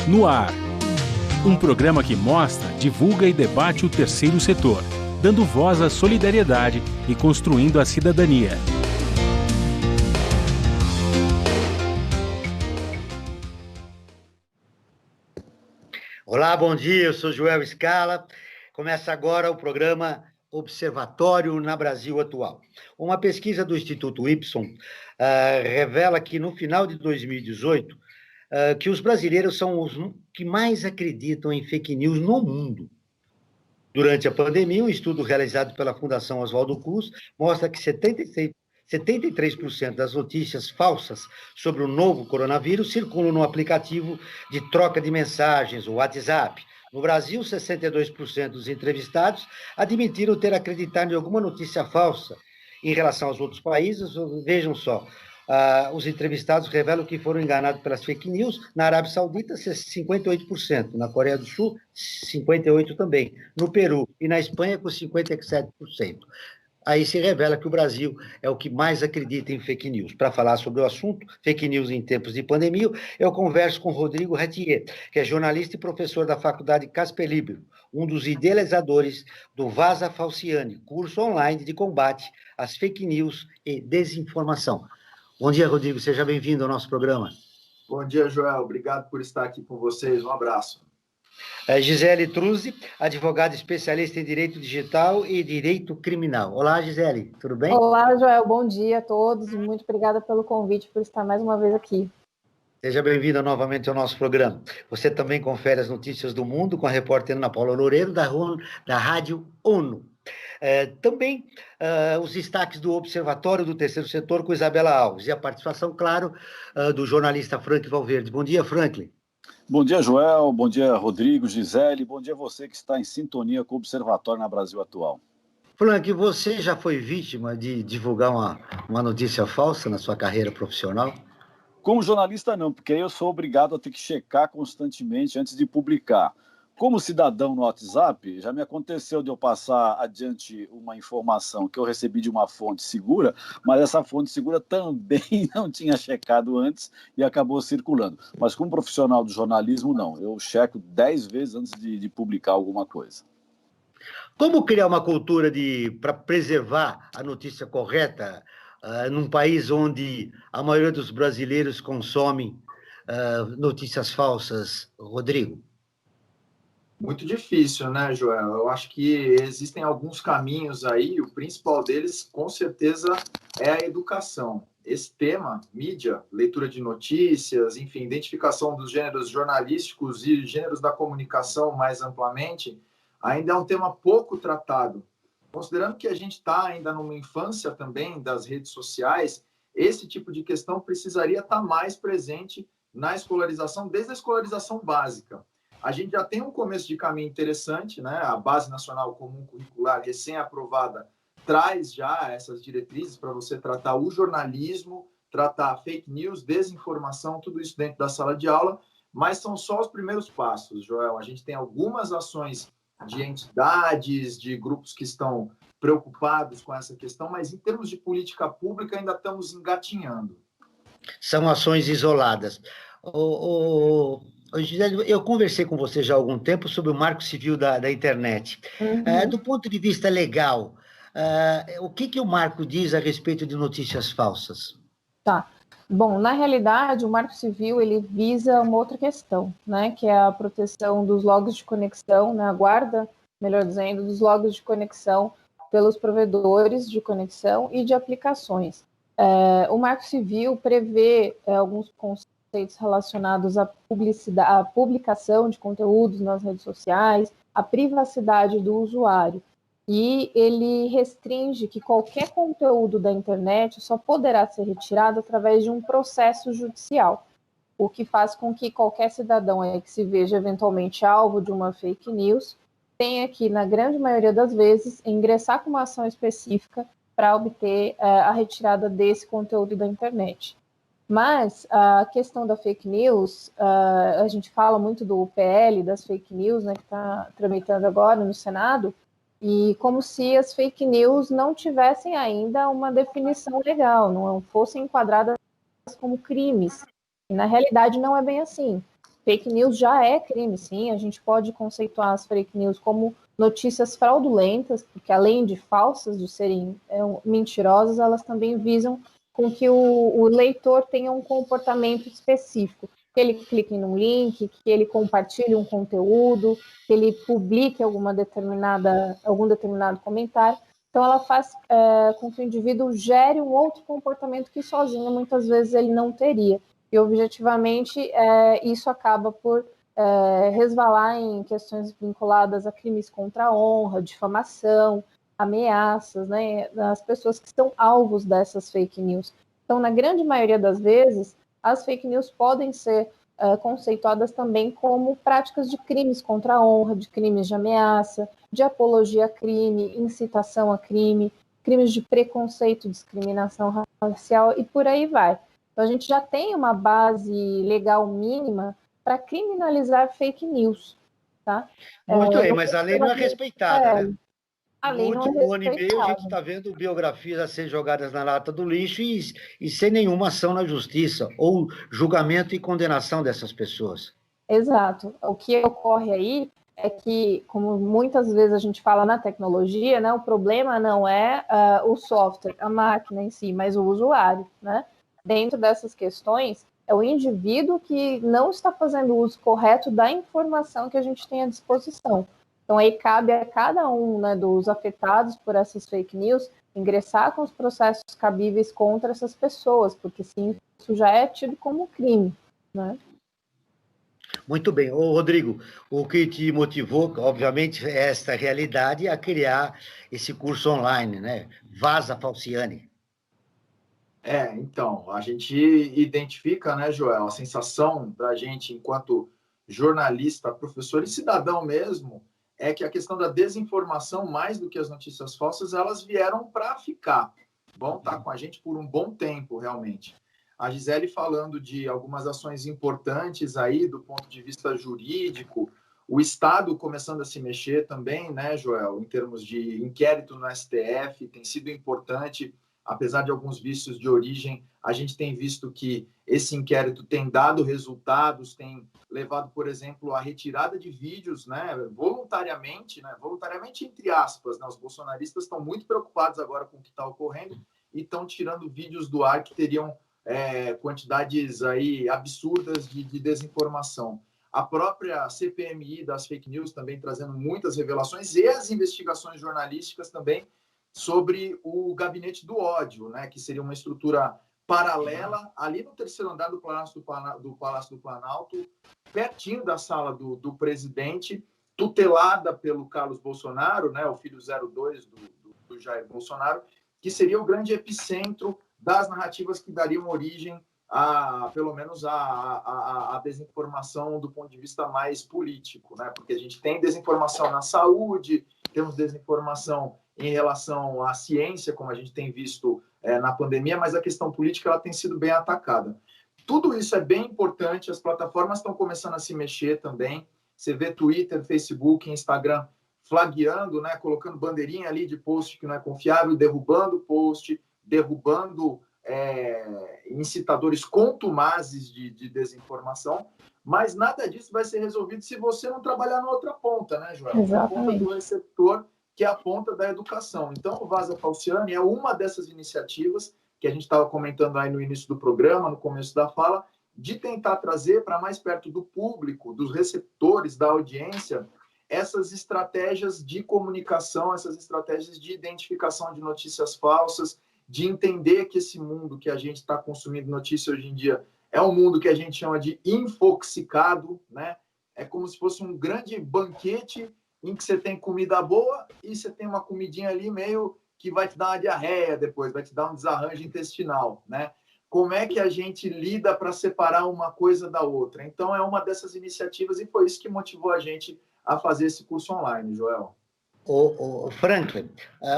No ar, um programa que mostra, divulga e debate o terceiro setor, dando voz à solidariedade e construindo a cidadania. Olá, bom dia, eu sou Joel Scala. Começa agora o programa Observatório na Brasil Atual. Uma pesquisa do Instituto Ipsos revela que no final de 2018, que os brasileiros são os que mais acreditam em fake news no mundo. Durante a pandemia, um estudo realizado pela Fundação Oswaldo Cruz mostra que 73% das notícias falsas sobre o novo coronavírus circulam no aplicativo de troca de mensagens, o WhatsApp. No Brasil, 62% dos entrevistados admitiram ter acreditado em alguma notícia falsa. Em relação aos outros países, vejam só, os entrevistados revelam que foram enganados pelas fake news. Na Arábia Saudita, 58%. Na Coreia do Sul, 58% também. No Peru e na Espanha, com 57%. Aí se revela que o Brasil é o que mais acredita em fake news. Para falar sobre o assunto, fake news em tempos de pandemia, eu converso com Rodrigo Retier, que é jornalista e professor da Faculdade Casper Libero, um dos idealizadores do Vaza Falciani, curso online de combate às fake news e desinformação. Bom dia, Rodrigo, seja bem-vindo ao nosso programa. Bom dia, Joel, obrigado por estar aqui com vocês, um abraço. Gisele Truzzi, advogada especialista em Direito Digital e Direito Criminal. Olá, Gisele, tudo bem? Olá, Joel, bom dia a todos e muito obrigada pelo convite, por estar mais uma vez aqui. Seja bem-vinda novamente ao nosso programa. Você também confere as notícias do mundo com a repórter Ana Paula Loureiro, da Rádio ONU. Também os destaques do Observatório do Terceiro Setor com Isabela Alves e a participação, claro, do jornalista Franklin Valverde. Bom dia, Franklin. Bom dia, Joel. Bom dia, Rodrigo, Gisele. Bom dia a você que está em sintonia com o Observatório na Brasil Atual. Franklin, você já foi vítima de divulgar uma notícia falsa na sua carreira profissional? Como jornalista, não, porque aí eu sou obrigado a ter que checar constantemente antes de publicar. Como cidadão no WhatsApp, já me aconteceu de eu passar adiante uma informação que eu recebi de uma fonte segura, mas essa fonte segura também não tinha checado antes e acabou circulando. Mas como profissional do jornalismo, não. Eu checo 10 vezes antes de publicar alguma coisa. Como criar uma cultura para preservar a notícia correta num país onde a maioria dos brasileiros consomem notícias falsas, Rodrigo? Muito difícil, né, Joel? Eu acho que existem alguns caminhos aí, o principal deles, com certeza, é a educação. Esse tema, mídia, leitura de notícias, enfim, identificação dos gêneros jornalísticos e gêneros da comunicação mais amplamente, ainda é um tema pouco tratado. Considerando que a gente está ainda numa infância também das redes sociais, esse tipo de questão precisaria estar mais presente na escolarização, desde a escolarização básica. A gente já tem um começo de caminho interessante, né? A Base Nacional Comum Curricular, recém-aprovada, traz já essas diretrizes para você tratar o jornalismo, tratar fake news, desinformação, tudo isso dentro da sala de aula, mas são só os primeiros passos, Joel. A gente tem algumas ações de entidades, de grupos que estão preocupados com essa questão, mas em termos de política pública ainda estamos engatinhando. São ações isoladas. Gisele, eu conversei com você já há algum tempo sobre o Marco Civil da internet. Do ponto de vista legal, o que o Marco diz a respeito de notícias falsas? Tá. Bom, na realidade, o Marco Civil ele visa uma outra questão, né, que é a proteção dos logos de conexão, né, a guarda, melhor dizendo, dos logos de conexão pelos provedores de conexão e de aplicações. O Marco Civil prevê alguns conceitos relacionados à publicidade, à publicação de conteúdos nas redes sociais, à privacidade do usuário. E ele restringe que qualquer conteúdo da internet só poderá ser retirado através de um processo judicial, o que faz com que qualquer cidadão que se veja eventualmente alvo de uma fake news tenha que, na grande maioria das vezes, ingressar com uma ação específica para obter a retirada desse conteúdo da internet. Mas a questão da fake news, a gente fala muito do PL, das fake news, né, que está tramitando agora no Senado, e como se as fake news não tivessem ainda uma definição legal, não fossem enquadradas como crimes. E na realidade não é bem assim. Fake news já é crime, sim. A gente pode conceituar as fake news como notícias fraudulentas, porque além de falsas, de serem mentirosas, elas também visam com que o leitor tenha um comportamento específico. Que ele clique num link, que ele compartilhe um conteúdo, que ele publique algum determinado comentário. Então, ela faz com que o indivíduo gere um outro comportamento que sozinho, muitas vezes, ele não teria. E, objetivamente, isso acaba por resvalar em questões vinculadas a crimes contra a honra, difamação, ameaças, né, das pessoas que são alvos dessas fake news. Então, na grande maioria das vezes, as fake news podem ser conceituadas também como práticas de crimes contra a honra, de crimes de ameaça, de apologia a crime, incitação a crime, crimes de preconceito, discriminação racial e por aí vai. Então, a gente já tem uma base legal mínima para criminalizar fake news. Tá? Muito bem, mas a lei não é respeitada, né? A lei No não é último ano e respeitada. meio, a gente está vendo biografias a serem jogadas na lata do lixo e sem nenhuma ação na justiça, ou julgamento e condenação dessas pessoas. Exato. O que ocorre aí é que, como muitas vezes a gente fala na tecnologia, né, o problema não é o software, a máquina em si, mas o usuário. Né? Dentro dessas questões, é o indivíduo que não está fazendo o uso correto da informação que a gente tem à disposição. Então, aí cabe a cada um, né, dos afetados por essas fake news ingressar com os processos cabíveis contra essas pessoas, porque sim, isso já é tido como crime. Né? Muito bem. Ô, Rodrigo, o que te motivou, obviamente, é esta realidade, a criar esse curso online, né? Vaza Falciani. Então, a gente identifica, né, Joel, a sensação da gente, enquanto jornalista, professor e cidadão mesmo, é que a questão da desinformação, mais do que as notícias falsas, elas vieram para ficar. Vão estar com a gente por um bom tempo, realmente. A Gisele falando de algumas ações importantes aí do ponto de vista jurídico, o Estado começando a se mexer também, né, Joel, em termos de inquérito no STF, tem sido importante. Apesar de alguns vícios de origem, a gente tem visto que esse inquérito tem dado resultados, tem levado, por exemplo, à retirada de vídeos, né, voluntariamente entre aspas, né, os bolsonaristas estão muito preocupados agora com o que está ocorrendo e estão tirando vídeos do ar que teriam quantidades aí absurdas de desinformação. A própria CPMI das fake news também trazendo muitas revelações e as investigações jornalísticas também sobre o gabinete do ódio, né, que seria uma estrutura paralela ali no terceiro andar do Palácio do Planalto, pertinho da sala do presidente, tutelada pelo Carlos Bolsonaro, né, o filho 02 do Jair Bolsonaro, que seria o grande epicentro das narrativas que dariam origem pelo menos a desinformação do ponto de vista mais político, né? Porque a gente tem desinformação na saúde, temos desinformação em relação à ciência, como a gente tem visto na pandemia, mas a questão política ela tem sido bem atacada. Tudo isso é bem importante, as plataformas estão começando a se mexer também. Você vê Twitter, Facebook, Instagram flagueando, né? Colocando bandeirinha ali de post que não é confiável, derrubando post, derrubando incitadores contumazes de desinformação, mas nada disso vai ser resolvido se você não trabalhar na outra ponta, né, Joel? Exatamente. A ponta do receptor, que é a ponta da educação. Então, o Vaza Falciani é uma dessas iniciativas que a gente estava comentando aí no início do programa, no começo da fala, de tentar trazer para mais perto do público, dos receptores, da audiência, essas estratégias de comunicação, essas estratégias de identificação de notícias falsas, de entender que esse mundo que a gente está consumindo notícia hoje em dia é um mundo que a gente chama de infoxicado, né? É como se fosse um grande banquete em que você tem comida boa e você tem uma comidinha ali meio que vai te dar uma diarreia depois, vai te dar um desarranjo intestinal, né? Como é que a gente lida para separar uma coisa da outra? Então, é uma dessas iniciativas e foi isso que motivou a gente a fazer esse curso online, Joel. O Franklin,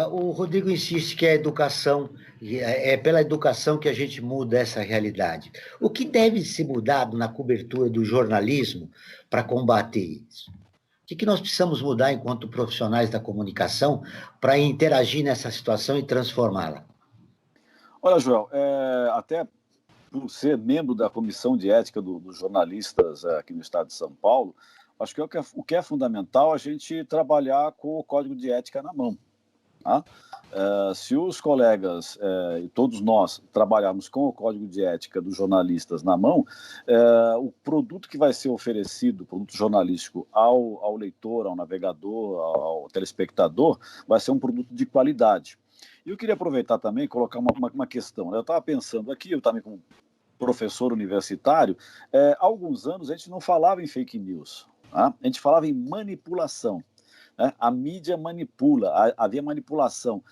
o Rodrigo insiste que a educação, é pela educação que a gente muda essa realidade. O que deve ser mudado na cobertura do jornalismo para combater isso? que nós precisamos mudar enquanto profissionais da comunicação para interagir nessa situação e transformá-la? Olha, Joel, até por ser membro da Comissão de Ética dos Jornalistas aqui no estado de São Paulo, acho que o que é fundamental é a gente trabalhar com o Código de Ética na mão. Tá? Se os colegas e todos nós trabalharmos com o Código de Ética dos jornalistas na mão, o produto que vai ser oferecido, o produto jornalístico ao leitor, ao navegador, ao telespectador, vai ser um produto de qualidade. E eu queria aproveitar também e colocar uma questão. Eu estava pensando aqui, eu também como professor universitário, há alguns anos a gente não falava em fake news, tá? A gente falava em manipulação. Né? A mídia manipula, havia manipulação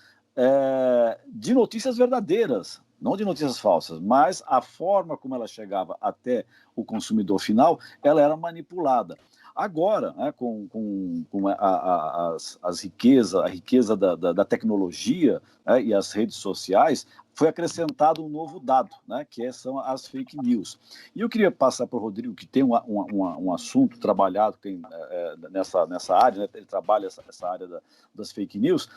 de notícias verdadeiras, não de notícias falsas, mas a forma como ela chegava até o consumidor final, ela era manipulada. Agora, né, com a riqueza da tecnologia, né, e as redes sociais, foi acrescentado um novo dado, né, que são as fake news. E eu queria passar para o Rodrigo, que tem um assunto trabalhado nessa área, né, ele trabalha essa área das fake news.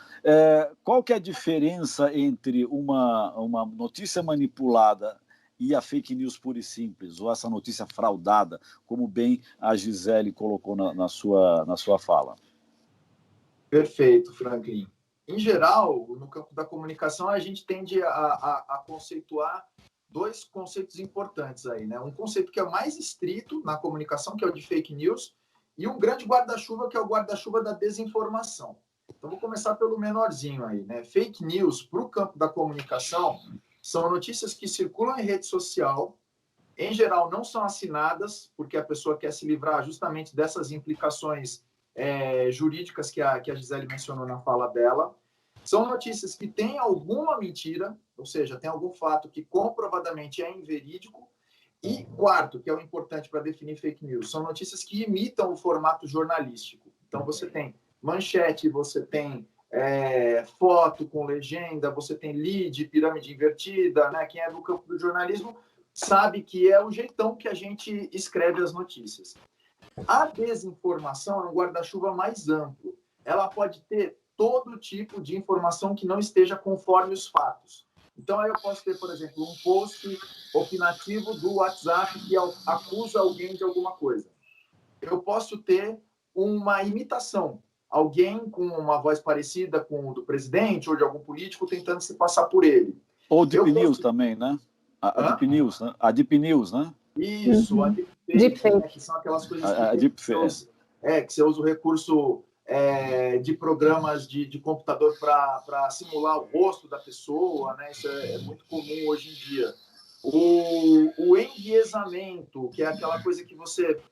Qual que é a diferença entre uma notícia manipulada e a fake news pura e simples, ou essa notícia fraudada, como bem a Gisele colocou na sua fala? Perfeito, Franklin. Em geral, no campo da comunicação, a gente tende a conceituar dois conceitos importantes aí, né? Um conceito que é o mais estrito na comunicação, que é o de fake news, e um grande guarda-chuva, que é o guarda-chuva da desinformação. Então, vou começar pelo menorzinho aí, né? Fake news, para o campo da comunicação, são notícias que circulam em rede social, em geral não são assinadas, porque a pessoa quer se livrar justamente dessas implicações jurídicas que a Gisele mencionou na fala dela. São notícias que têm alguma mentira, ou seja, tem algum fato que comprovadamente é inverídico. E quarto, que é o importante para definir fake news, são notícias que imitam o formato jornalístico. Então, você tem manchete, você tem foto com legenda, você tem lead, pirâmide invertida, né? Quem é do campo do jornalismo sabe que é o jeitão que a gente escreve as notícias. A desinformação é um guarda-chuva mais amplo. Ela pode ter todo tipo de informação que não esteja conforme os fatos. Então, aí eu posso ter, por exemplo, um post opinativo do WhatsApp que acusa alguém de alguma coisa. Eu posso ter uma imitação. Alguém com uma voz parecida com o do presidente ou de algum político tentando se passar por ele. Ou Deep News também, né? A Deep News, né? A Deep News, né? Isso, a Deepfake, né? Que são aquelas coisas que você usa o recurso de programas de computador para simular o rosto da pessoa, né? Isso é muito comum hoje em dia. O enviesamento, que é aquela coisa que você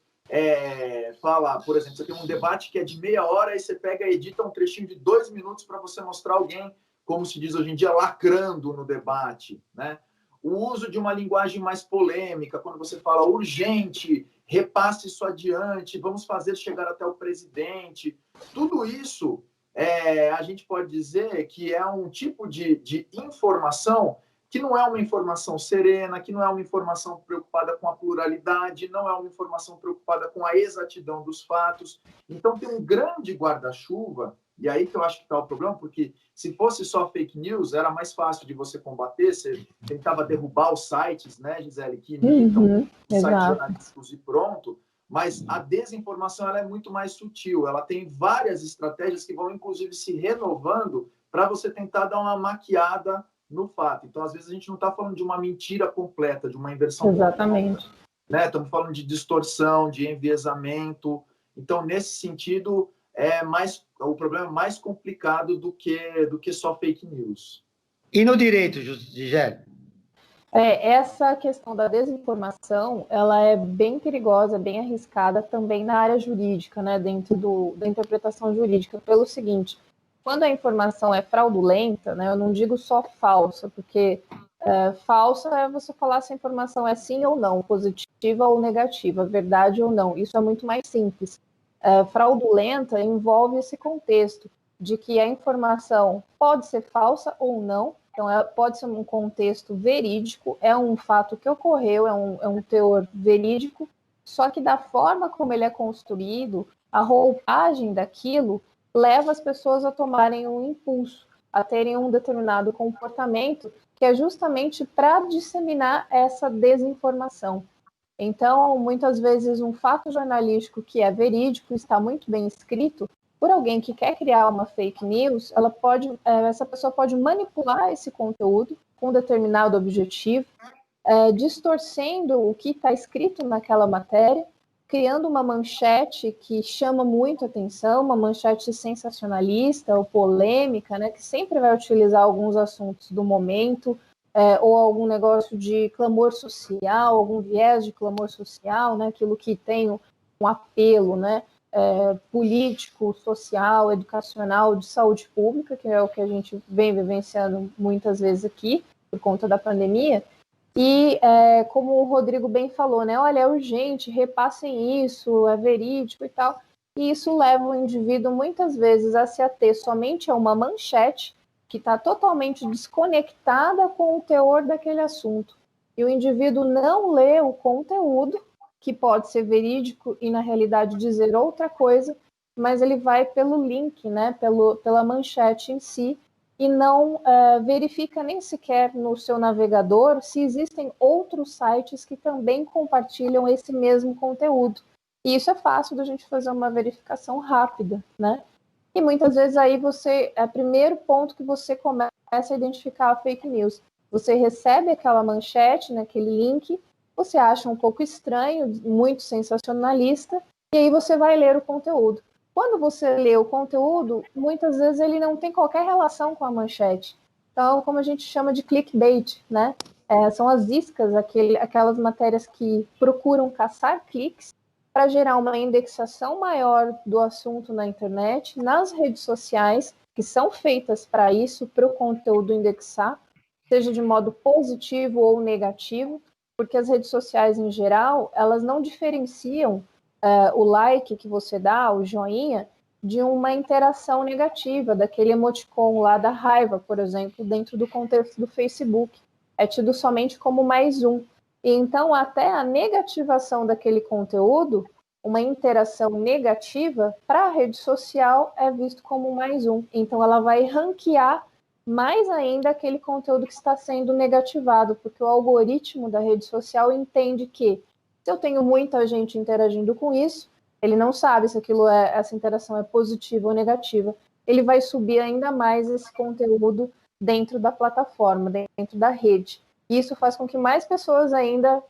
fala, por exemplo, você tem um debate que é de meia hora e você pega e edita um trechinho de 2 minutos para você mostrar alguém, como se diz hoje em dia, lacrando no debate, né? O uso de uma linguagem mais polêmica, quando você fala urgente, repasse isso adiante, vamos fazer chegar até o presidente. Tudo isso, a gente pode dizer que é um tipo de informação que não é uma informação serena, que não é uma informação preocupada com a pluralidade, não é uma informação preocupada com a exatidão dos fatos. Então, tem um grande guarda-chuva, e aí que eu acho que está o problema, porque se fosse só fake news, era mais fácil de você combater, você tentava derrubar os sites, né, Gisele, que imitam sites jornalísticos e pronto, mas a desinformação ela é muito mais sutil, ela tem várias estratégias que vão, inclusive, se renovando para você tentar dar uma maquiada no fato. Então, às vezes, a gente não está falando de uma mentira completa, de uma inversão Exatamente. completa, né? Estamos falando de distorção, de enviesamento. Então, nesse sentido, o problema é mais complicado do que só fake news. E no direito, Gisele? Essa questão da desinformação, ela é bem perigosa, bem arriscada também na área jurídica, né? Dentro da interpretação jurídica, pelo seguinte: quando a informação é fraudulenta, né, eu não digo só falsa, porque falsa é você falar se a informação é sim ou não, positiva ou negativa, verdade ou não. Isso é muito mais simples. Fraudulenta envolve esse contexto de que a informação pode ser falsa ou não, então pode ser um contexto verídico, é um fato que ocorreu, é um teor verídico, só que da forma como ele é construído, a roupagem daquilo leva as pessoas a tomarem um impulso, a terem um determinado comportamento que é justamente para disseminar essa desinformação. Então, muitas vezes, um fato jornalístico que é verídico, está muito bem escrito, por alguém que quer criar uma fake news, essa pessoa pode manipular esse conteúdo com um determinado objetivo, distorcendo o que está escrito naquela matéria, criando uma manchete que chama muito atenção, uma manchete sensacionalista ou polêmica, né, que sempre vai utilizar alguns assuntos do momento, ou algum negócio de clamor social, algum viés de clamor social, né, aquilo que tem um apelo, né, político, social, educacional, de saúde pública, que é o que a gente vem vivenciando muitas vezes aqui, por conta da pandemia. E, como o Rodrigo bem falou, né, olha, é urgente, repassem isso, é verídico e tal. E isso leva o indivíduo, muitas vezes, a se ater somente a uma manchete que está totalmente desconectada com o teor daquele assunto. E o indivíduo não lê o conteúdo, que pode ser verídico e, na realidade, dizer outra coisa, mas ele vai pelo link, né, pela manchete em si, e não verifica nem sequer no seu navegador se existem outros sites que também compartilham esse mesmo conteúdo. E isso é fácil da gente fazer uma verificação rápida, né? E muitas vezes aí é o primeiro ponto que você começa a identificar a fake news. Você recebe aquela manchete, naquele link, você acha um pouco estranho, muito sensacionalista, e aí você vai ler o conteúdo. Quando você lê o conteúdo, muitas vezes ele não tem qualquer relação com a manchete. Então, como a gente chama de clickbait, né? São as iscas, aquelas matérias que procuram caçar cliques para gerar uma indexação maior do assunto na internet, nas redes sociais, que são feitas para isso, para o conteúdo indexar, seja de modo positivo ou negativo, porque as redes sociais, em geral, elas não diferenciam o like que você dá, o joinha, de uma interação negativa, daquele emoticon lá da raiva, por exemplo, dentro do contexto do Facebook. É tido somente como mais um. E então, até a negativação daquele conteúdo, uma interação negativa, para a rede social é visto como mais um. Então, ela vai ranquear mais ainda aquele conteúdo que está sendo negativado, porque o algoritmo da rede social entende que se eu tenho muita gente interagindo com isso, ele não sabe se essa interação é positiva ou negativa. Ele vai subir ainda mais esse conteúdo dentro da plataforma, dentro da rede. E isso faz com que mais pessoas ainda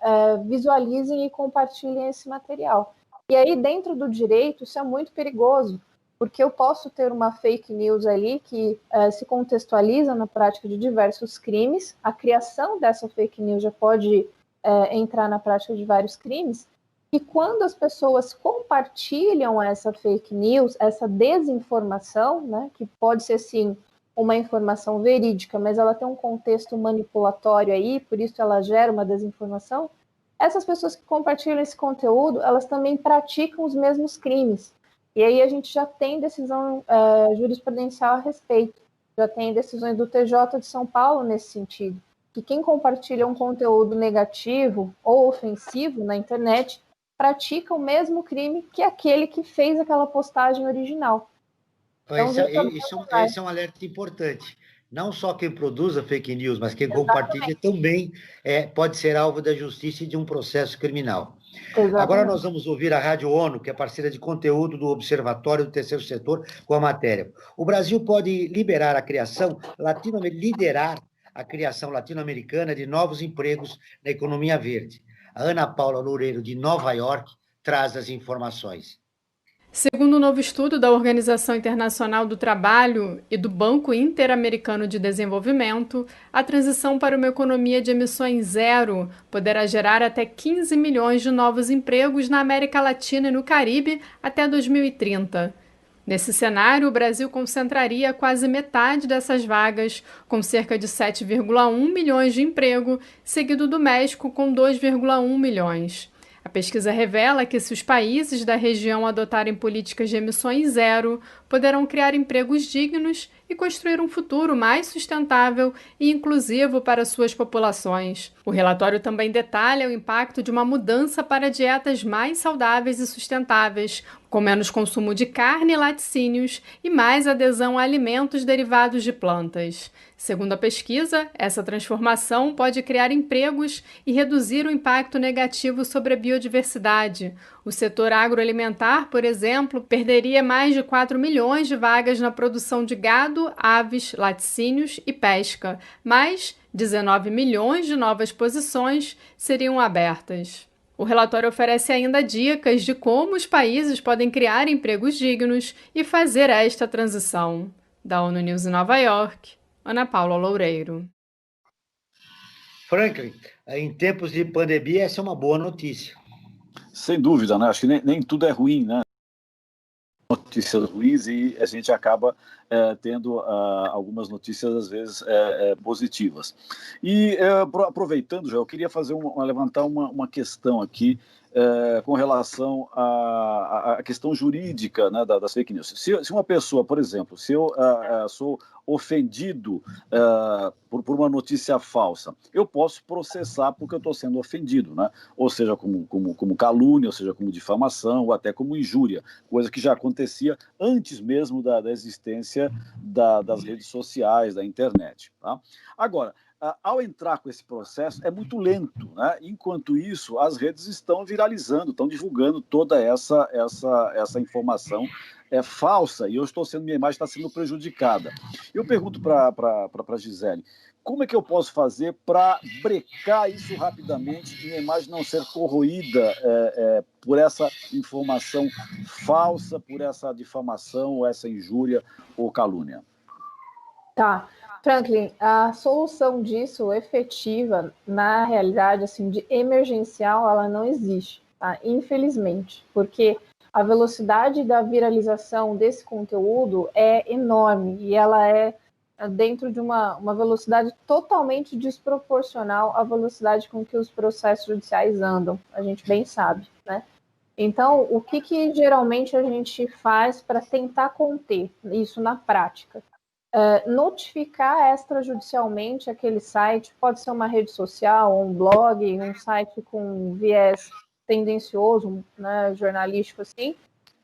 visualizem e compartilhem esse material. E aí, dentro do direito, isso é muito perigoso, porque eu posso ter uma fake news ali que se contextualiza na prática de diversos crimes. A criação dessa fake news já pode entrar na prática de vários crimes, e quando as pessoas compartilham essa fake news, essa desinformação, né, que pode ser, sim, uma informação verídica, mas ela tem um contexto manipulatório aí, por isso ela gera uma desinformação, essas pessoas que compartilham esse conteúdo, elas também praticam os mesmos crimes. E aí a gente já tem decisão jurisprudencial a respeito, já tem decisões do TJ de São Paulo nesse sentido, que quem compartilha um conteúdo negativo ou ofensivo na internet pratica o mesmo crime que aquele que fez aquela postagem original. Então, esse é um alerta importante. Não só quem produz a fake news, mas quem compartilha também pode ser alvo da justiça e de um processo criminal. Exatamente. Agora nós vamos ouvir a Rádio ONU, que é parceira de conteúdo do Observatório do Terceiro Setor, com a matéria. O Brasil pode liderar a criação latino-americana de novos empregos na economia verde. A Ana Paula Loureiro, de Nova York, traz as informações. Segundo um novo estudo da Organização Internacional do Trabalho e do Banco Interamericano de Desenvolvimento, a transição para uma economia de emissões zero poderá gerar até 15 milhões de novos empregos na América Latina e no Caribe até 2030. Nesse cenário, o Brasil concentraria quase metade dessas vagas, com cerca de 7,1 milhões de emprego, seguido do México com 2,1 milhões. A pesquisa revela que, se os países da região adotarem políticas de emissões zero, poderão criar empregos dignos e construir um futuro mais sustentável e inclusivo para suas populações. O relatório também detalha o impacto de uma mudança para dietas mais saudáveis e sustentáveis, com menos consumo de carne e laticínios e mais adesão a alimentos derivados de plantas. Segundo a pesquisa, essa transformação pode criar empregos e reduzir o impacto negativo sobre a biodiversidade. O setor agroalimentar, por exemplo, perderia mais de 4 milhões de vagas na produção de gado, aves, laticínios e pesca, mas 19 milhões de novas posições seriam abertas. O relatório oferece ainda dicas de como os países podem criar empregos dignos e fazer esta transição. Da ONU News em Nova York, Ana Paula Loureiro. Franklin, em tempos de pandemia, essa é uma boa notícia. Sem dúvida, né? Acho que nem tudo é ruim, né? Notícias ruins e a gente acaba tendo algumas notícias, às vezes, positivas. E, aproveitando, já, eu queria levantar uma questão aqui com relação à questão jurídica, né, das fake news. Se uma pessoa, por exemplo, se eu sou ofendido por uma notícia falsa, eu posso processar porque eu estou sendo ofendido, né? Ou seja, como calúnia, ou seja, como difamação, ou até como injúria, coisa que já acontecia antes mesmo da existência das redes sociais, da internet. Tá? Agora, ao entrar com esse processo, é muito lento, né? Enquanto isso, as redes estão viralizando, estão divulgando toda essa informação falsa, e minha imagem está sendo prejudicada. Eu pergunto para a Gisele, como é que eu posso fazer para brecar isso rapidamente e minha imagem não ser corroída por essa informação falsa, por essa difamação, ou essa injúria ou calúnia? Tá. Franklin, a solução disso efetiva, na realidade, assim, de emergencial, ela não existe, tá? Infelizmente, porque a velocidade da viralização desse conteúdo é enorme e ela é dentro de uma velocidade totalmente desproporcional à velocidade com que os processos judiciais andam, a gente bem sabe, né? Então, o que geralmente a gente faz para tentar conter isso na prática? Notificar extrajudicialmente aquele site, pode ser uma rede social, um blog, um site com viés tendencioso, né, jornalístico assim,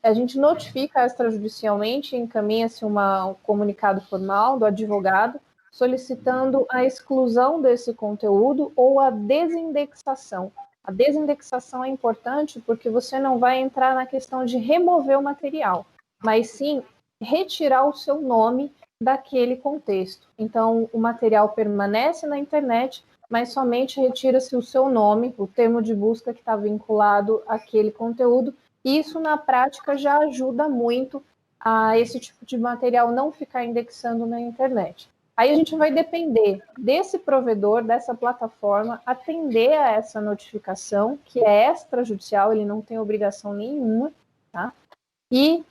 a gente notifica extrajudicialmente, encaminha-se um comunicado formal do advogado solicitando a exclusão desse conteúdo ou a desindexação. A desindexação é importante porque você não vai entrar na questão de remover o material, mas sim retirar o seu nome daquele contexto. Então, o material permanece na internet, mas somente retira-se o seu nome, o termo de busca que está vinculado àquele conteúdo, e isso, na prática, já ajuda muito a esse tipo de material não ficar indexando na internet. Aí a gente vai depender desse provedor, dessa plataforma, atender a essa notificação, que é extrajudicial, ele não tem obrigação nenhuma, tá? E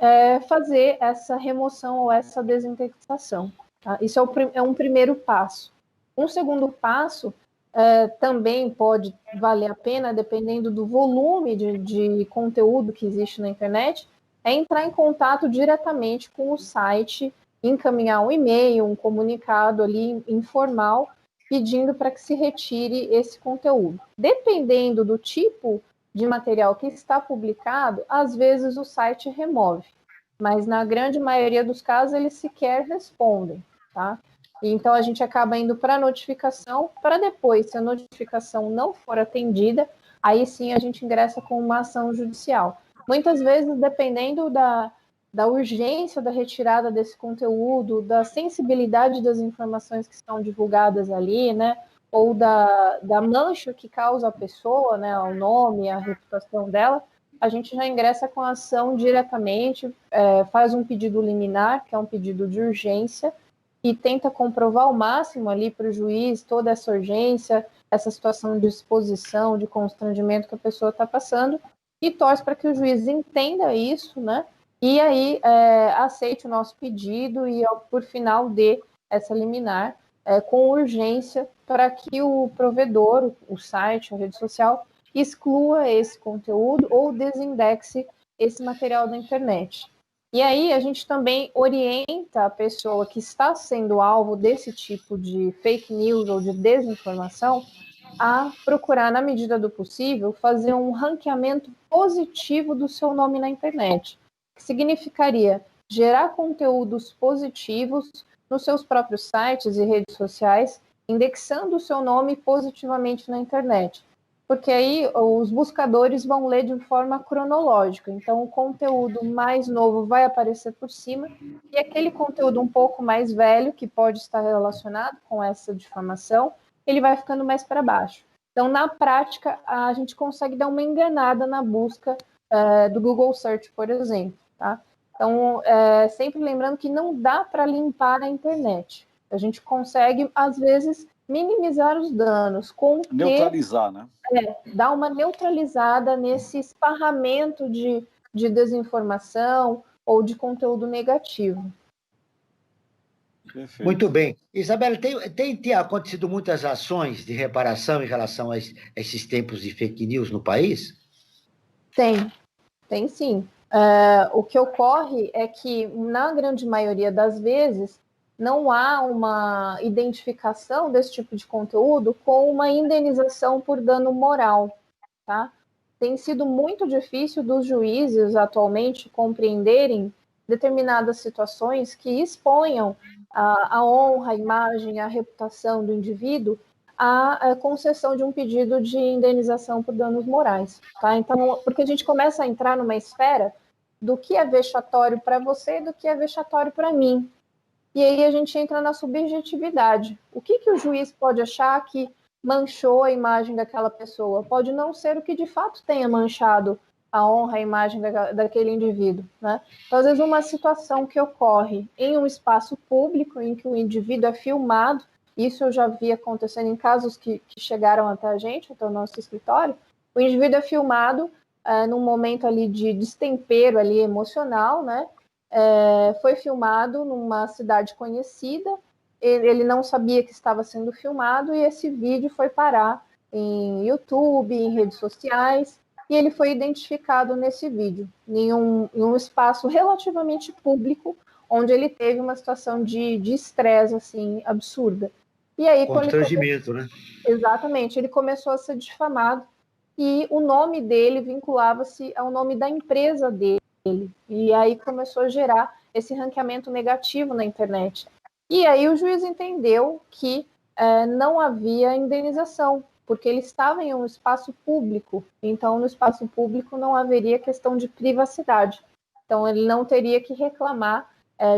fazer essa remoção ou essa desindexação. Tá? Isso é um primeiro passo. Um segundo passo também pode valer a pena, dependendo do volume de conteúdo que existe na internet, é entrar em contato diretamente com o site, encaminhar um e-mail, um comunicado ali informal, pedindo para que se retire esse conteúdo. Dependendo do tipo de material que está publicado, às vezes o site remove, mas na grande maioria dos casos eles sequer respondem, tá? Então a gente acaba indo para a notificação, para depois, se a notificação não for atendida, aí sim a gente ingressa com uma ação judicial. Muitas vezes, dependendo da urgência da retirada desse conteúdo, da sensibilidade das informações que são divulgadas ali, né? Ou da mancha que causa a pessoa, né, o nome, a reputação dela, a gente já ingressa com a ação diretamente, faz um pedido liminar, que é um pedido de urgência, e tenta comprovar ao máximo ali para o juiz toda essa urgência, essa situação de exposição, de constrangimento que a pessoa está passando, e torce para que o juiz entenda isso, né, e aí aceite o nosso pedido e, por final, dê essa liminar, com urgência, para que o provedor, o site, a rede social, exclua esse conteúdo ou desindexe esse material da internet. E aí a gente também orienta a pessoa que está sendo alvo desse tipo de fake news ou de desinformação a procurar, na medida do possível, fazer um ranqueamento positivo do seu nome na internet, que significaria gerar conteúdos positivos nos seus próprios sites e redes sociais, indexando o seu nome positivamente na internet. Porque aí os buscadores vão ler de forma cronológica. Então, o conteúdo mais novo vai aparecer por cima e aquele conteúdo um pouco mais velho, que pode estar relacionado com essa difamação, ele vai ficando mais para baixo. Então, na prática, a gente consegue dar uma enganada na busca do Google Search, por exemplo. Tá? Então, sempre lembrando que não dá para limpar a internet. A gente consegue, às vezes, minimizar os danos. Neutralizar, né? Dar uma neutralizada nesse esparramento de desinformação ou de conteúdo negativo. Perfeito. Muito bem. Isabela, tem acontecido muitas ações de reparação em relação a esses tempos de fake news no país? Tem sim. O que ocorre é que, na grande maioria das vezes, não há uma identificação desse tipo de conteúdo com uma indenização por dano moral, tá? Tem sido muito difícil dos juízes atualmente compreenderem determinadas situações que exponham a honra, a imagem, a reputação do indivíduo à concessão de um pedido de indenização por danos morais, tá? Então, porque a gente começa a entrar numa esfera do que é vexatório para você e do que é vexatório para mim. E aí a gente entra na subjetividade. O que o juiz pode achar que manchou a imagem daquela pessoa? Pode não ser o que de fato tenha manchado a honra, a imagem daquele indivíduo, né? Então, às vezes, uma situação que ocorre em um espaço público, em que o indivíduo é filmado, isso eu já vi acontecendo em casos que chegaram até a gente, até o nosso escritório, o indivíduo é filmado num momento ali de destempero ali emocional, né? Foi filmado numa cidade conhecida, ele não sabia que estava sendo filmado e esse vídeo foi parar em YouTube, em redes sociais, e ele foi identificado nesse vídeo, em um espaço relativamente público, onde ele teve uma situação de estresse assim, absurda. E aí, constrangimento, né? Exatamente, ele começou a ser difamado e o nome dele vinculava-se ao nome da empresa dele. E aí começou a gerar esse ranqueamento negativo na internet. E aí o juiz entendeu que não havia indenização, porque ele estava em um espaço público. Então, no espaço público não haveria questão de privacidade. Então, ele não teria que reclamar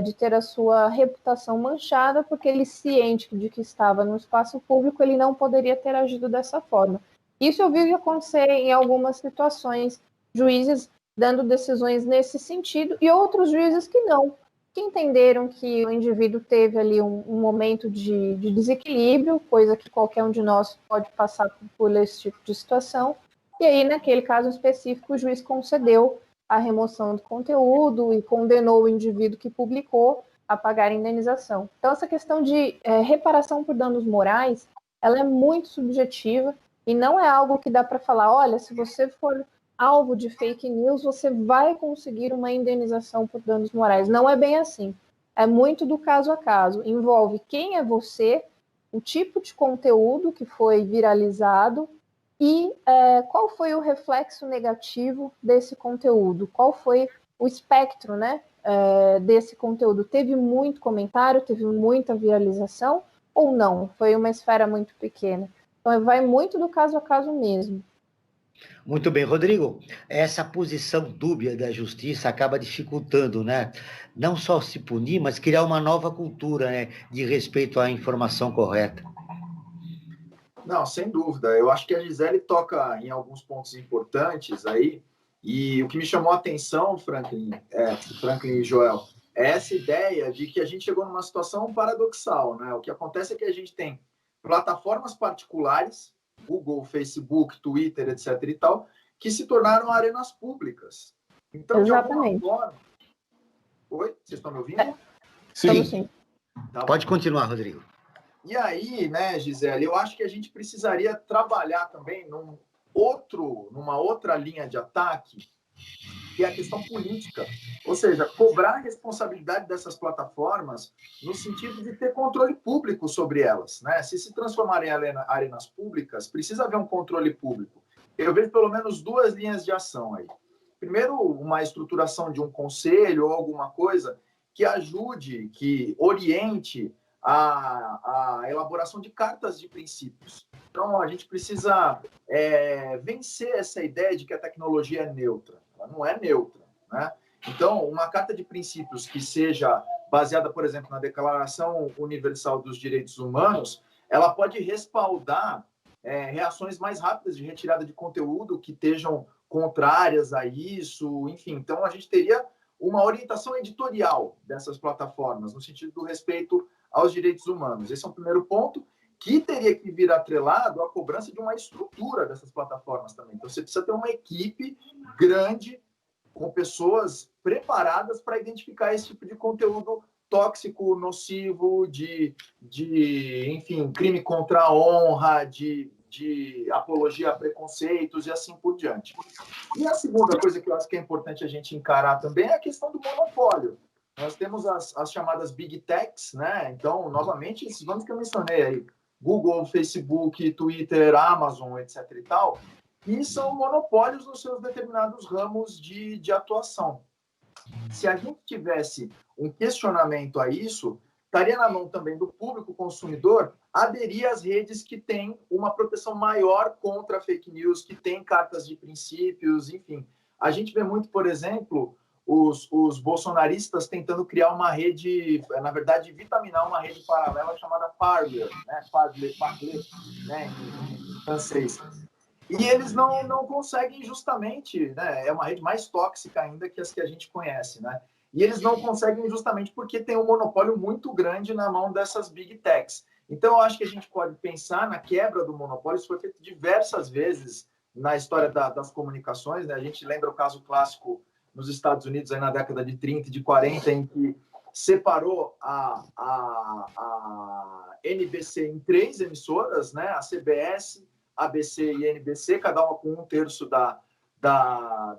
de ter a sua reputação manchada, porque ele, ciente de que estava no espaço público, ele não poderia ter agido dessa forma. Isso eu vi acontecer em algumas situações, juízes dando decisões nesse sentido, e outros juízes que não, que entenderam que o indivíduo teve ali um momento de desequilíbrio, coisa que qualquer um de nós pode passar por esse tipo de situação, e aí, naquele caso específico, o juiz concedeu a remoção do conteúdo e condenou o indivíduo que publicou a pagar a indenização. Então, essa questão de reparação por danos morais, ela é muito subjetiva e não é algo que dá para falar, olha, se você for alvo de fake news, você vai conseguir uma indenização por danos morais. Não é bem assim. É muito do caso a caso. Envolve quem é você, o tipo de conteúdo que foi viralizado e qual foi o reflexo negativo desse conteúdo, qual foi o espectro, né, desse conteúdo. Teve muito comentário, teve muita viralização ou não? Foi uma esfera muito pequena. Então, vai muito do caso a caso mesmo. Muito bem, Rodrigo, essa posição dúbia da justiça acaba dificultando, né? Não só se punir, mas criar uma nova cultura, né, de respeito à informação correta. Não, sem dúvida. Eu acho que a Gisele toca em alguns pontos importantes aí, e o que me chamou a atenção, Franklin e Joel, é essa ideia de que a gente chegou numa situação paradoxal, né? O que acontece é que a gente tem plataformas particulares, Google, Facebook, Twitter, etc. e tal, que se tornaram arenas públicas. Então, exatamente. De alguma forma... Oi? Vocês estão me ouvindo? Sim. Tá, pode continuar, Rodrigo. E aí, né, Gisele, eu acho que a gente precisaria trabalhar também numa outra linha de ataque, que é a questão política. Ou seja, cobrar a responsabilidade dessas plataformas no sentido de ter controle público sobre elas, né? Se transformarem em arenas públicas, precisa haver um controle público. Eu vejo pelo menos duas linhas de ação aí. Primeiro, uma estruturação de um conselho ou alguma coisa que ajude, que oriente a elaboração de cartas de princípios. Então, a gente precisa vencer essa ideia de que a tecnologia é neutra. Ela não é neutra, né? Então, uma carta de princípios que seja baseada, por exemplo, na Declaração Universal dos Direitos Humanos, ela pode respaldar reações mais rápidas de retirada de conteúdo que estejam contrárias a isso, enfim. Então, a gente teria uma orientação editorial dessas plataformas, no sentido do respeito aos direitos humanos. Esse é o primeiro ponto, que teria que vir atrelado à cobrança de uma estrutura dessas plataformas também. Então, você precisa ter uma equipe grande, com pessoas preparadas para identificar esse tipo de conteúdo tóxico, nocivo, enfim, crime contra a honra, de apologia a preconceitos e assim por diante. E a segunda coisa que eu acho que é importante a gente encarar também é a questão do monopólio. Nós temos as chamadas Big Techs, né? Então, novamente, esses nomes que eu mencionei aí, Google, Facebook, Twitter, Amazon, etc. e tal, que são monopólios nos seus determinados ramos de atuação. Se a gente tivesse um questionamento a isso, estaria na mão também do público consumidor aderir às redes que têm uma proteção maior contra fake news, que têm cartas de princípios, enfim. A gente vê muito, por exemplo, os bolsonaristas tentando criar uma rede, na verdade, vitaminar uma rede paralela chamada Parler, né? Parler, né? Em francês. E eles não conseguem justamente, né? É uma rede mais tóxica ainda que as que a gente conhece, né? E eles não conseguem justamente porque tem um monopólio muito grande na mão dessas Big Techs. Então, eu acho que a gente pode pensar na quebra do monopólio. Isso foi feito diversas vezes na história das comunicações, né? A gente lembra o caso clássico nos Estados Unidos, aí na década de 30 e de 40, em que separou a NBC em 3 emissoras, né? A CBS, ABC e NBC, cada uma com 1/3 da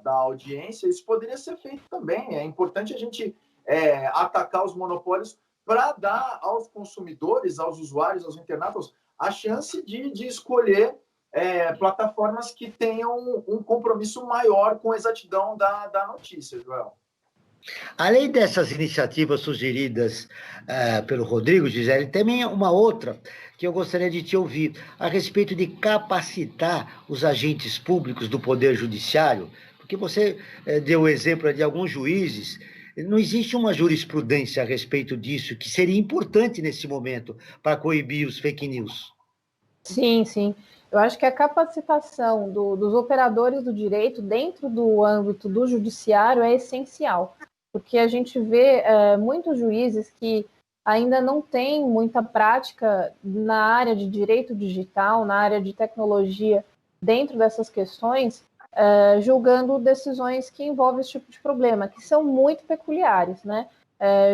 audiência. Isso poderia ser feito também. É importante a gente atacar os monopólios para dar aos consumidores, aos usuários, aos internautas, a chance de escolher plataformas que tenham um compromisso maior com a exatidão da notícia, Joel. Além dessas iniciativas sugeridas pelo Rodrigo, Gisele, também uma outra que eu gostaria de te ouvir, a respeito de capacitar os agentes públicos do Poder Judiciário, porque você deu o exemplo de alguns juízes. Não existe uma jurisprudência a respeito disso, que seria importante nesse momento para coibir os fake news? Sim, sim. Eu acho que a capacitação dos operadores do direito dentro do âmbito do judiciário é essencial, porque a gente vê muitos juízes que ainda não têm muita prática na área de direito digital, na área de tecnologia, dentro dessas questões, julgando decisões que envolvem esse tipo de problema, que são muito peculiares, né?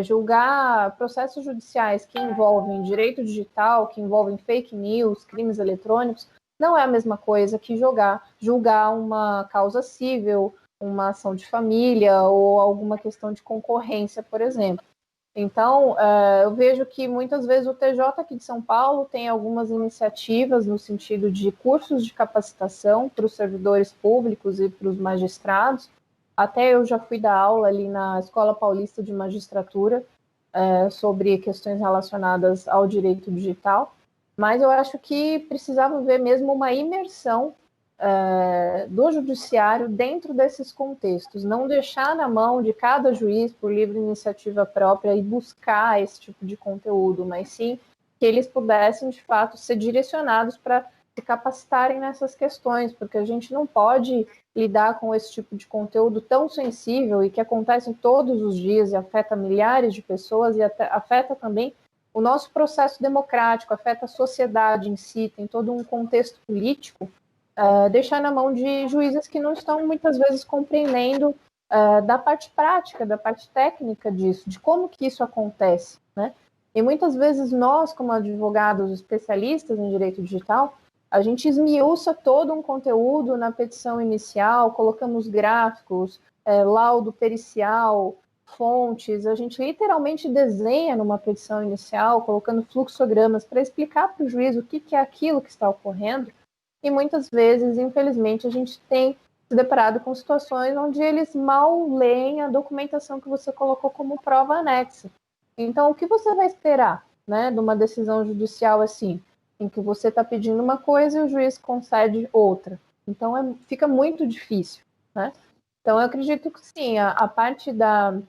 Julgar processos judiciais que envolvem direito digital, que envolvem fake news, crimes eletrônicos, não é a mesma coisa que julgar uma causa civil, uma ação de família ou alguma questão de concorrência, por exemplo. Então, eu vejo que muitas vezes o TJ aqui de São Paulo tem algumas iniciativas no sentido de cursos de capacitação para os servidores públicos e para os magistrados. Até eu já fui dar aula ali na Escola Paulista de Magistratura sobre questões relacionadas ao direito digital, mas eu acho que precisava ver mesmo uma imersão do judiciário dentro desses contextos, não deixar na mão de cada juiz por livre iniciativa própria e buscar esse tipo de conteúdo, mas sim que eles pudessem, de fato, ser direcionados para se capacitarem nessas questões, porque a gente não pode lidar com esse tipo de conteúdo tão sensível e que acontece todos os dias e afeta milhares de pessoas e afeta também o nosso processo democrático, afeta a sociedade em si, tem todo um contexto político, deixar na mão de juízes que não estão muitas vezes compreendendo da parte prática, da parte técnica disso, de como que isso acontece, né? E muitas vezes nós, como advogados especialistas em direito digital, a gente esmiuça todo um conteúdo na petição inicial, colocamos gráficos, laudo pericial, fontes, a gente literalmente desenha numa petição inicial, colocando fluxogramas para explicar para o juiz o que é aquilo que está ocorrendo, e muitas vezes, infelizmente, a gente tem se deparado com situações onde eles mal leem a documentação que você colocou como prova anexa. Então, o que você vai esperar, né, de uma decisão judicial assim, em que você está pedindo uma coisa e o juiz concede outra? Então, fica muito difícil, né? Então, eu acredito que sim, a parte da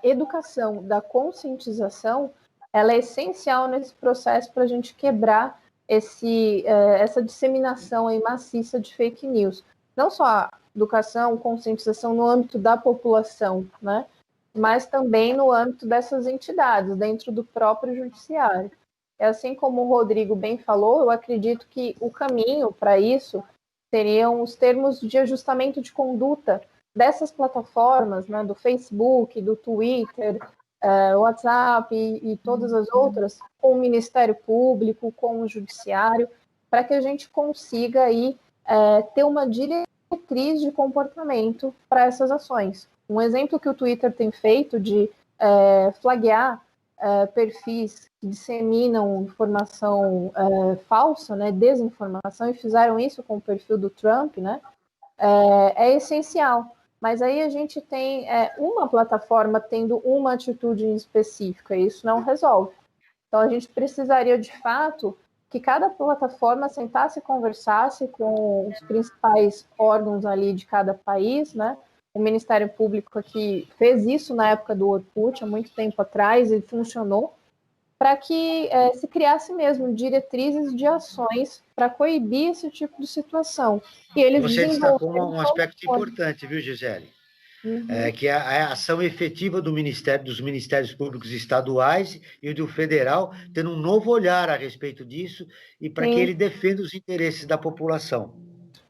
educação, da conscientização, ela é essencial nesse processo para a gente quebrar essa disseminação aí maciça de fake news. Não só a educação, conscientização no âmbito da população, né? Mas também no âmbito dessas entidades, dentro do próprio judiciário. Assim como o Rodrigo bem falou, eu acredito que o caminho para isso seriam os termos de ajustamento de conduta dessas plataformas, né, do Facebook, do Twitter, WhatsApp e todas as outras, com o Ministério Público, com o Judiciário, para que a gente consiga aí, ter uma diretriz de comportamento para essas ações. Um exemplo que o Twitter tem feito de flaguear perfis que disseminam informação falsa, né, desinformação, e fizeram isso com o perfil do Trump, né, é essencial. Mas aí a gente tem uma plataforma tendo uma atitude específica, e isso não resolve. Então a gente precisaria, de fato, que cada plataforma sentasse e conversasse com os principais órgãos ali de cada país, né? O Ministério Público aqui fez isso na época do Orkut, há muito tempo atrás, e funcionou, para que se criasse mesmo diretrizes de ações para coibir esse tipo de situação. E eles Você destacou um aspecto importante, viu, Gisele? Uhum. Que é a ação efetiva dos Ministérios Públicos estaduais e do federal, tendo um novo olhar a respeito disso, e para que ele defenda os interesses da população.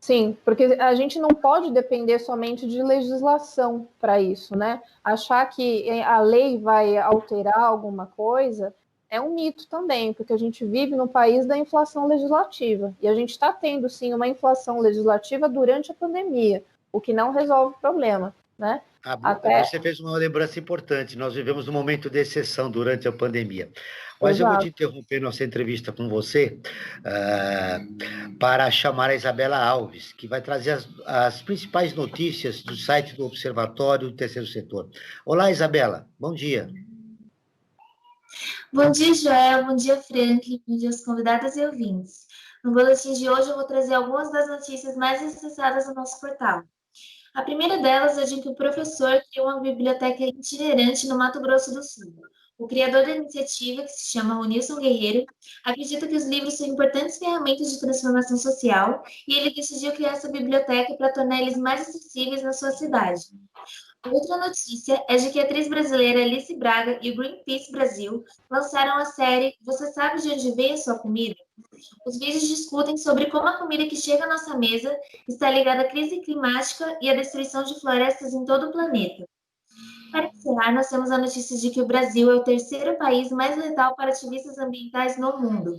Sim, porque a gente não pode depender somente de legislação para isso, né? Achar que a lei vai alterar alguma coisa é um mito também, porque a gente vive no país da inflação legislativa, e a gente está tendo, sim, uma inflação legislativa durante a pandemia, o que não resolve o problema, né? Você fez uma lembrança importante, nós vivemos um momento de exceção durante a pandemia. Mas Exato. Eu vou te interromper nossa entrevista com você para chamar a Isabela Alves, que vai trazer as principais notícias do site do Observatório do Terceiro Setor. Olá, Isabela, bom dia. Bom dia, Joel, bom dia, Frank, bom dia aos convidados e ouvintes. No boletim de hoje eu vou trazer algumas das notícias mais acessadas no nosso portal. A primeira delas é de que o professor criou uma biblioteca itinerante no Mato Grosso do Sul. O criador da iniciativa, que se chama Ronilson Guerreiro, acredita que os livros são importantes ferramentas de transformação social e ele decidiu criar essa biblioteca para tornar eles mais acessíveis na sua cidade. Outra notícia é de que a atriz brasileira Alice Braga e o Greenpeace Brasil lançaram a série Você Sabe de Onde Vem a Sua Comida? Os vídeos discutem sobre como a comida que chega à nossa mesa está ligada à crise climática e à destruição de florestas em todo o planeta. Para encerrar, nós temos a notícia de que o Brasil é o terceiro país mais letal para ativistas ambientais no mundo.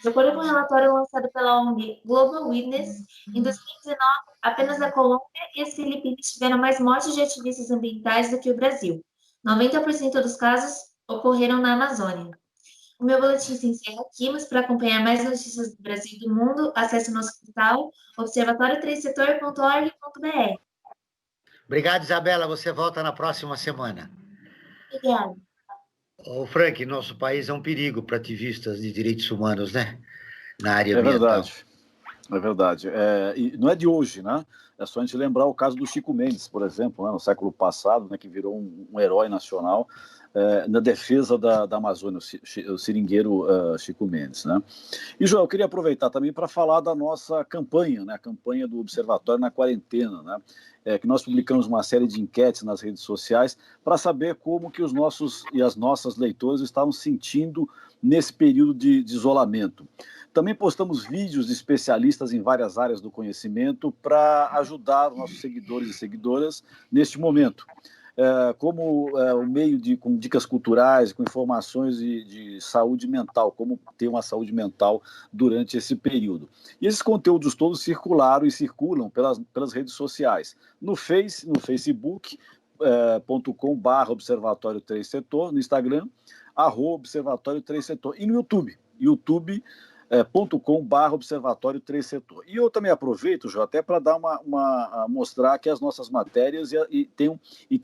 De acordo com um relatório lançado pela ONG Global Witness, em 2019, apenas a Colômbia e as Filipinas tiveram mais mortes de ativistas ambientais do que o Brasil. 90% dos casos ocorreram na Amazônia. O meu boletim se encerra aqui, mas para acompanhar mais notícias do Brasil e do mundo, acesse o nosso portal observatório3setor.org.br. Obrigado, Isabela. Você volta na próxima semana. Obrigada. Ô, Frank, nosso país é um perigo para ativistas de direitos humanos, né? Na área ambiental. É verdade. E não é de hoje, né? É só a gente lembrar o caso do Chico Mendes, por exemplo, né, no século passado, né, que virou um herói nacional na defesa da Amazônia, o seringueiro Chico Mendes, né? E, Joel, eu queria aproveitar também para falar da nossa campanha, né, a campanha do Observatório na Quarentena, né? Que nós publicamos uma série de enquetes nas redes sociais para saber como que os nossos e as nossas leitores estavam sentindo nesse período de isolamento. Também postamos vídeos de especialistas em várias áreas do conhecimento para ajudar os nossos seguidores e seguidoras neste momento. como o meio com dicas culturais, com informações de saúde mental, como ter uma saúde mental durante esse período. E esses conteúdos todos circularam e circulam pelas redes sociais. No facebook.com/Observatório 3 Setor, no Instagram, @Observatório 3 Setor, e no YouTube, youtube.com/Observatório 3 Setor. E eu também aproveito, Jô, até para dar mostrar aqui as nossas matérias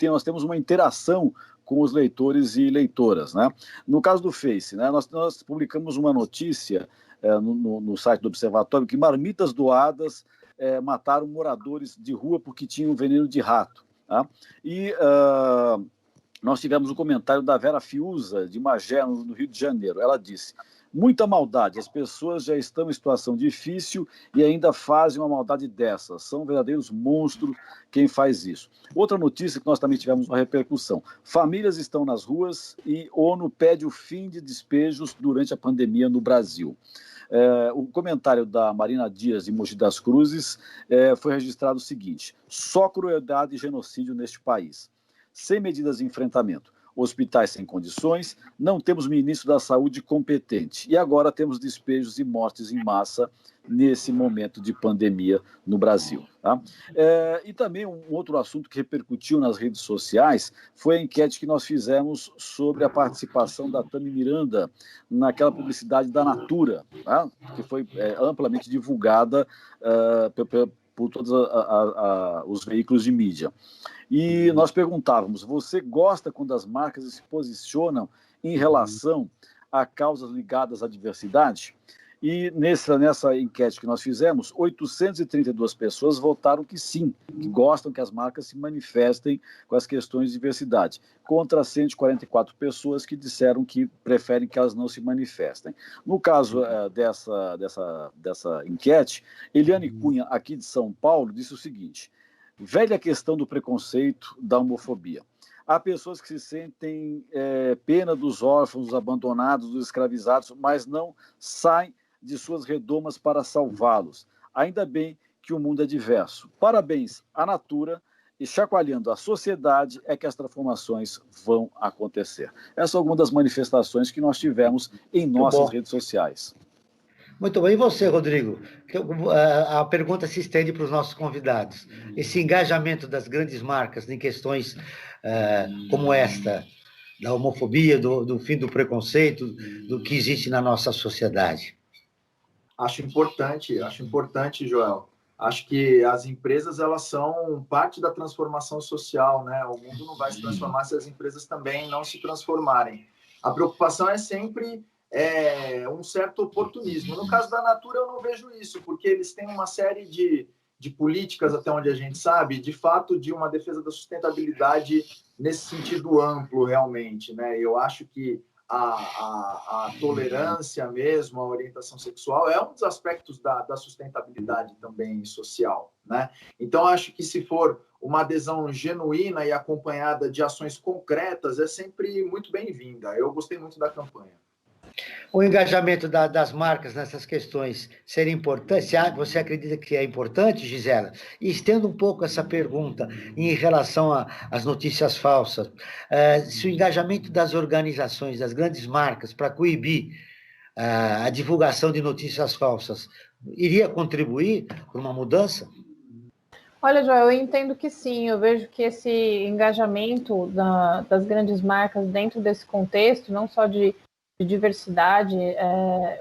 nós temos uma interação com os leitores e leitoras, né? No caso do Face, né, nós publicamos uma notícia no site do Observatório que marmitas doadas mataram moradores de rua porque tinham veneno de rato. Tá? E nós tivemos um comentário da Vera Fiuza, de Magé, no Rio de Janeiro. Ela disse: muita maldade, as pessoas já estão em situação difícil e ainda fazem uma maldade dessas. São verdadeiros monstros quem faz isso. Outra notícia que nós também tivemos uma repercussão: famílias estão nas ruas e ONU pede o fim de despejos durante a pandemia no Brasil. O comentário da Marina Dias, de Mogi das Cruzes, foi registrado o seguinte: só crueldade e genocídio neste país. Sem medidas de enfrentamento, hospitais sem condições, não temos ministro da saúde competente. E agora temos despejos e mortes em massa nesse momento de pandemia no Brasil. Tá? E também um outro assunto que repercutiu nas redes sociais foi a enquete que nós fizemos sobre a participação da Tami Miranda naquela publicidade da Natura, tá? Que foi amplamente divulgada por todos os veículos de mídia. E nós perguntávamos: você gosta quando as marcas se posicionam em relação a causas ligadas à diversidade? E nessa enquete que nós fizemos, 832 pessoas votaram que sim, que gostam que as marcas se manifestem com as questões de diversidade, contra 144 pessoas que disseram que preferem que elas não se manifestem. No caso dessa enquete, Eliane Cunha, aqui de São Paulo, disse o seguinte: velha questão do preconceito, da homofobia. Há pessoas que se sentem pena dos órfãos, dos abandonados, dos escravizados, mas não saem de suas redomas para salvá-los. Ainda bem que o mundo é diverso. Parabéns à Natura, e chacoalhando a sociedade é que as transformações vão acontecer. Essas são algumas das manifestações que nós tivemos em nossas redes sociais. Muito bem. E você, Rodrigo? A pergunta se estende para os nossos convidados. Esse engajamento das grandes marcas em questões como esta, da homofobia, do fim do preconceito, do que existe na nossa sociedade. Acho importante, Joel. Acho que as empresas, elas são parte da transformação social, né? O mundo não vai se transformar se as empresas também não se transformarem. A preocupação é sempre um certo oportunismo. No caso da Natura, eu não vejo isso, porque eles têm uma série de políticas, até onde a gente sabe, de fato, de uma defesa da sustentabilidade nesse sentido amplo, realmente, né? Eu acho que a tolerância mesmo, a orientação sexual é um dos aspectos da sustentabilidade também social, né? Então, acho que se for uma adesão genuína e acompanhada de ações concretas, é sempre muito bem-vinda. Eu gostei muito da campanha. O engajamento das marcas nessas questões seria importante? Você acredita que é importante, Gisela? E estendo um pouco essa pergunta em relação às notícias falsas, se o engajamento das organizações, das grandes marcas, para coibir a divulgação de notícias falsas, iria contribuir para uma mudança? Olha, Joel, eu entendo que sim. Eu vejo que esse engajamento das grandes marcas dentro desse contexto, não só de diversidade,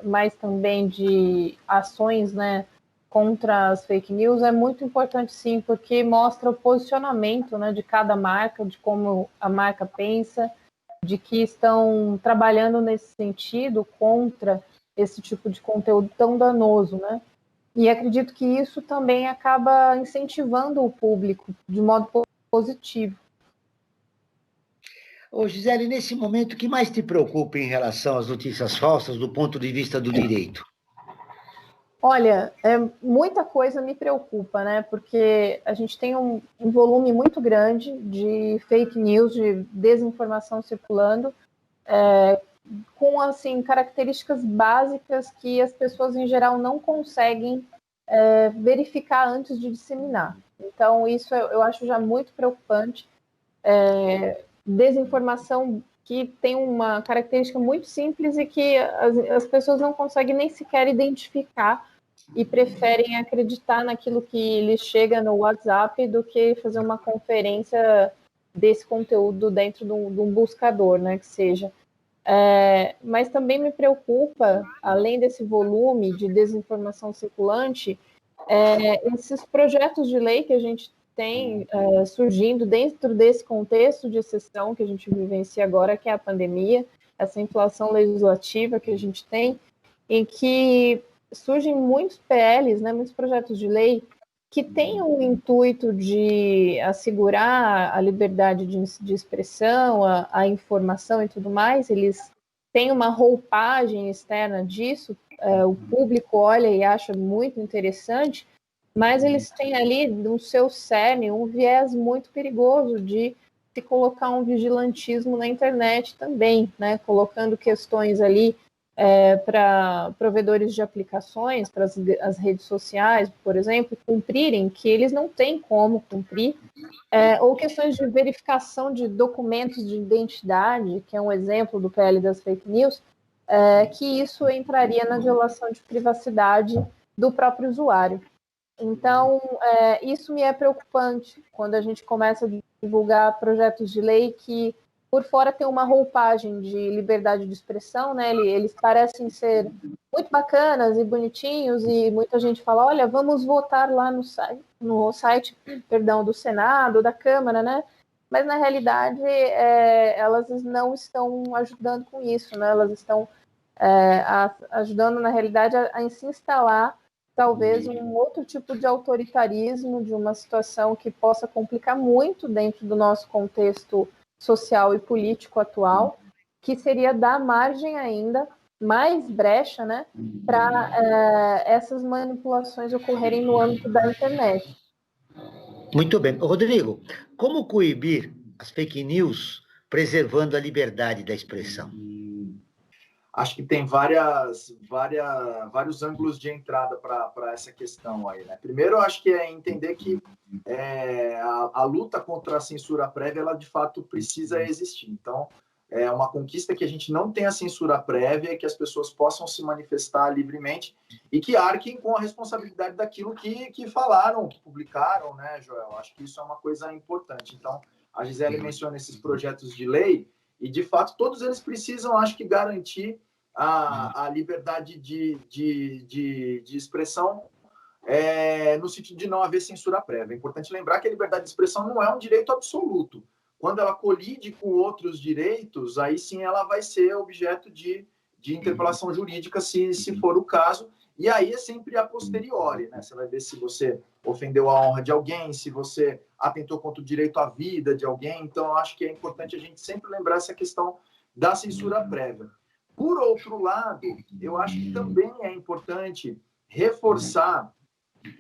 mas também de ações, né, contra as fake news, é muito importante, sim, porque mostra o posicionamento, né, de cada marca, de como a marca pensa, de que estão trabalhando nesse sentido contra esse tipo de conteúdo tão danoso, né? E acredito que isso também acaba incentivando o público de modo positivo. Ô, Gisele, nesse momento, o que mais te preocupa em relação às notícias falsas do ponto de vista do direito? Olha, muita coisa me preocupa, né? Porque a gente tem um volume muito grande de fake news, de desinformação circulando, com assim, características básicas que as pessoas em geral não conseguem verificar antes de disseminar. Então, isso eu acho já muito preocupante. desinformação que tem uma característica muito simples e que as pessoas não conseguem nem sequer identificar e preferem acreditar naquilo que lhes chega no WhatsApp do que fazer uma conferência desse conteúdo dentro de um buscador, né, que seja. Mas também me preocupa, além desse volume de desinformação circulante, esses projetos de lei que a gente tem surgindo dentro desse contexto de exceção que a gente vivencia agora, que é a pandemia, essa inflação legislativa que a gente tem, em que surgem muitos PLs, né, muitos projetos de lei que têm o intuito de assegurar a liberdade de expressão, a informação e tudo mais. Eles têm uma roupagem externa disso, o público olha e acha muito interessante, mas eles têm ali no seu cerne um viés muito perigoso de se colocar um vigilantismo na internet também, né, colocando questões ali para provedores de aplicações, para as redes sociais, por exemplo, cumprirem que eles não têm como cumprir, ou questões de verificação de documentos de identidade, que é um exemplo do PL das fake news, que isso entraria na violação de privacidade do próprio usuário. Então, isso me é preocupante quando a gente começa a divulgar projetos de lei que por fora tem uma roupagem de liberdade de expressão, né? Eles parecem ser muito bacanas e bonitinhos, e muita gente fala, olha, vamos votar lá no site do Senado, da Câmara, né? Mas, na realidade, elas não estão ajudando com isso, né? Elas estão ajudando, na realidade, a se instalar, talvez, um outro tipo de autoritarismo, de uma situação que possa complicar muito dentro do nosso contexto social e político atual, que seria dar margem ainda, mais brecha, né, para essas manipulações ocorrerem no âmbito da internet. Muito bem. Rodrigo, como coibir as fake news preservando a liberdade da expressão? Acho que tem vários ângulos de entrada para essa questão aí, né? Primeiro, eu acho que é entender que a luta contra a censura prévia, ela de fato precisa existir. Então, é uma conquista que a gente não tenha censura prévia e que as pessoas possam se manifestar livremente e que arquem com a responsabilidade daquilo que falaram, que publicaram, né, Joel? Acho que isso é uma coisa importante. Então, a Gisele menciona esses projetos de lei e, de fato, todos eles precisam, acho que, garantir a liberdade de expressão no sentido de não haver censura prévia. É importante lembrar que a liberdade de expressão não é um direito absoluto. Quando ela colide com outros direitos, aí sim ela vai ser objeto de interpelação jurídica, se for o caso, e aí é sempre a posteriori, né? Você vai ver se você ofendeu a honra de alguém, se você atentou contra o direito à vida de alguém. Então, eu acho que é importante a gente sempre lembrar essa questão da censura prévia. Por outro lado, eu acho que também é importante reforçar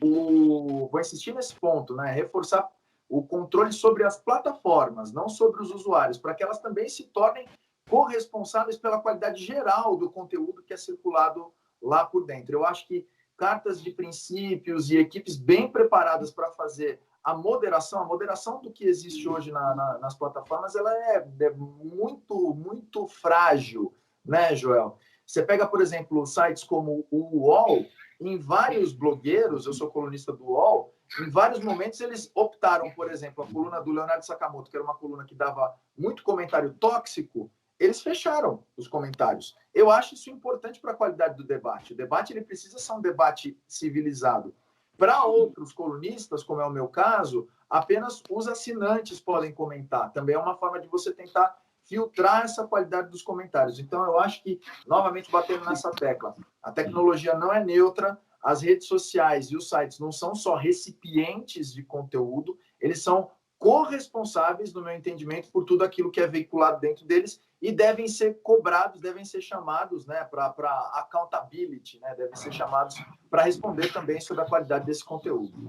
vou insistir nesse ponto, né? Reforçar o controle sobre as plataformas, não sobre os usuários, para que elas também se tornem corresponsáveis pela qualidade geral do conteúdo que é circulado lá por dentro. Eu acho que cartas de princípios e equipes bem preparadas para fazer a moderação do que existe hoje nas plataformas, ela é muito, muito frágil, né, Joel? Você pega, por exemplo, sites como o UOL, em vários blogueiros, eu sou colunista do UOL, em vários momentos eles optaram, por exemplo, a coluna do Leonardo Sakamoto, que era uma coluna que dava muito comentário tóxico, eles fecharam os comentários. Eu acho isso importante para a qualidade do debate. O debate ele precisa ser um debate civilizado. Para outros colunistas, como é o meu caso, apenas os assinantes podem comentar. Também é uma forma de você tentar filtrar essa qualidade dos comentários. Então, eu acho que, novamente, batendo nessa tecla, a tecnologia não é neutra, as redes sociais e os sites não são só recipientes de conteúdo, eles são corresponsáveis, no meu entendimento, por tudo aquilo que é veiculado dentro deles e devem ser cobrados, devem ser chamados, né, para accountability, né, devem ser chamados para responder também sobre a qualidade desse conteúdo.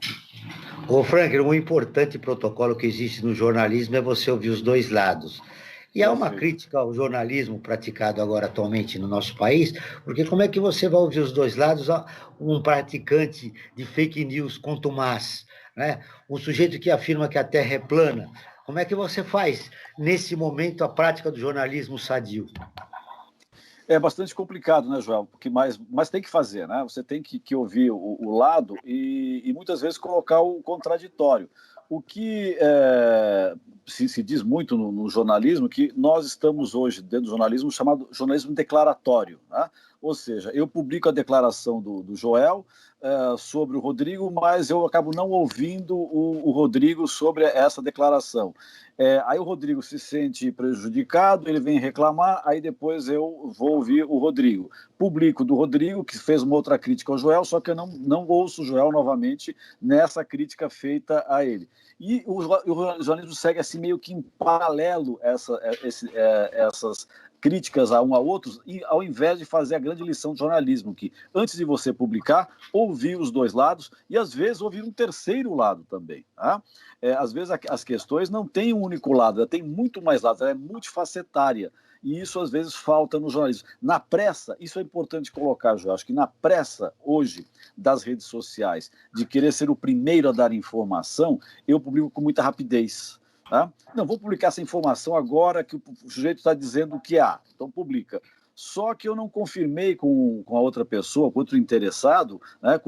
Ô, Frank, um importante protocolo que existe no jornalismo é você ouvir os dois lados. E há uma crítica ao jornalismo praticado agora atualmente no nosso país, porque como é que você vai ouvir os dois lados, um praticante de fake news contumaz, né? Um sujeito que afirma que a Terra é plana? Como é que você faz, nesse momento, a prática do jornalismo sadio? É bastante complicado, né, Joel? Porque, mas tem que fazer, né? Você tem que ouvir o lado e muitas vezes colocar o contraditório. O que se diz muito no jornalismo, que nós estamos hoje dentro do jornalismo chamado jornalismo declaratório, né? Ou seja, eu publico a declaração do Joel sobre o Rodrigo, mas eu acabo não ouvindo o Rodrigo sobre essa declaração. Aí o Rodrigo se sente prejudicado, ele vem reclamar, aí depois eu vou ouvir o Rodrigo. Publico do Rodrigo, que fez uma outra crítica ao Joel, só que eu não ouço o Joel novamente nessa crítica feita a ele. E o jornalismo segue assim meio que em paralelo essas críticas a um ao outro, e ao invés de fazer a grande lição de jornalismo, que antes de você publicar, ouvir os dois lados e às vezes ouvir um terceiro lado também. Tá? Às vezes as questões não têm um único lado, ela tem muito mais lados, ela é multifacetária. E isso às vezes falta no jornalismo. Na pressa, isso é importante colocar, João, acho que na pressa hoje das redes sociais, de querer ser o primeiro a dar informação, eu publico com muita rapidez. Tá? Não, vou publicar essa informação agora que o sujeito está dizendo que há, então publica. Só que eu não confirmei com a outra pessoa, com outro interessado, né,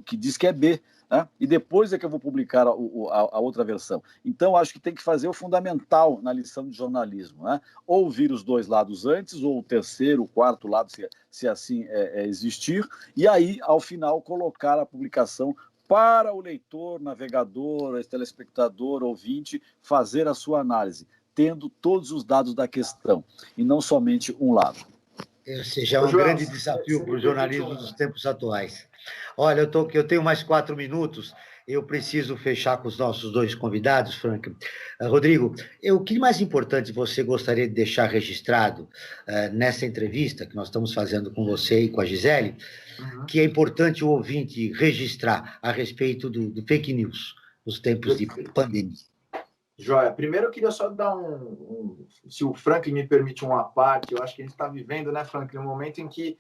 que diz que é B. Né? E depois é que eu vou publicar a outra versão. Então, acho que tem que fazer o fundamental na lição de jornalismo. Né? Ouvir os dois lados antes, ou o terceiro, o quarto lado, se assim existir, e aí, ao final, colocar a publicação para o leitor, navegador, telespectador, ouvinte, fazer a sua análise, tendo todos os dados da questão, e não somente um lado. Esse já é um grande desafio para o jornalismo dos tempos atuais. Olha, eu tenho mais 4 minutos, eu preciso fechar com os nossos 2 convidados, Frank. Rodrigo, o que mais importante você gostaria de deixar registrado nessa entrevista que nós estamos fazendo com você e com a Gisele, que é importante o ouvinte registrar a respeito do fake news nos tempos de pandemia? Joia, primeiro eu queria só dar se o Franklin me permite uma parte, eu acho que a gente está vivendo, né, Franklin, um momento em que